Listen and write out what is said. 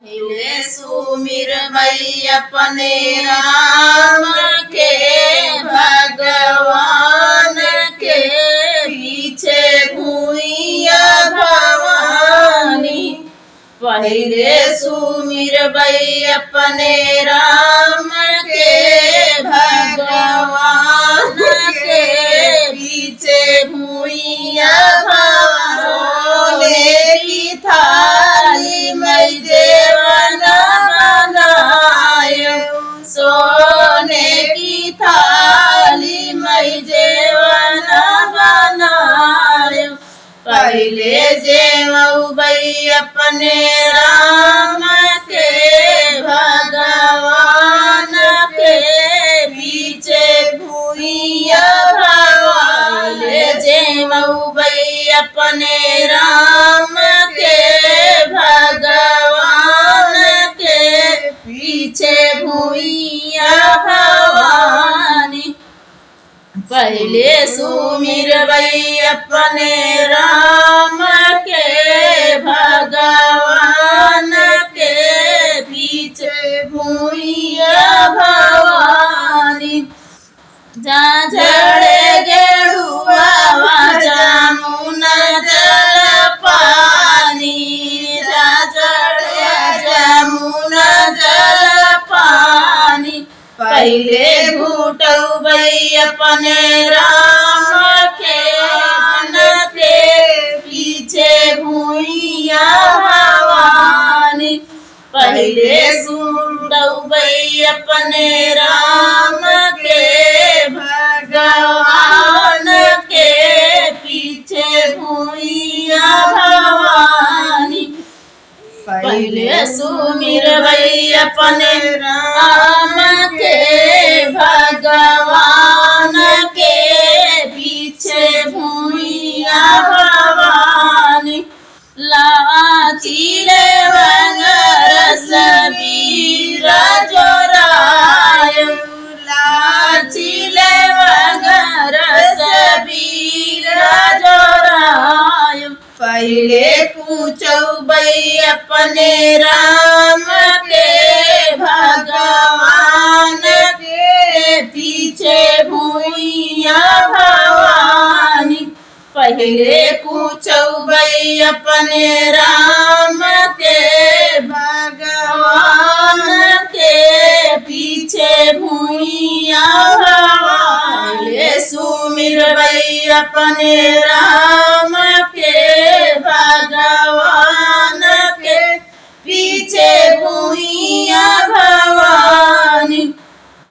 पहले सुमिर भई अपने राम के, भगवान के पीछे भूइया भवानी। पहले सुमिर भई अपने राम के, भगवान के पीछे भूइया भवानी। की थाली में जेवन बनायो, सोने की थाली में जेवन बनायो। पहले जेवऊ भई अपने राम के, भगवान के पीछे भूइया भवानी। जेवऊ भई अपने राम के, भगवान के पीछे भूइया भवानी। पहले सुमिर भई अपने राम के, भगवान के पीछे भूइया भवानी। झाझड़े गेड़ुआ जमुना जल पानी, झाझड़े जमुना जल पानी। पहले घूटऊ भई अपने राम के, पीछे भूइया भवानी। पहले घूटऊ भई अपने राम के, भगवान के पीछे भूइया भवानी। पहले सुमिर भई अपने राम के, भगवान के पीछे भूइया भवानी। लाची लेवन रस बीर जोरायो, लाची लेवन रस बीर जोरायो। पहले पूछऊ भई अपने राम के, भगवान के पीछे भूइया भवानी। पहले पूछऊ भई अपने राम के, भगवान के पीछे भूइया भवानी। सुमिर भई अपने राम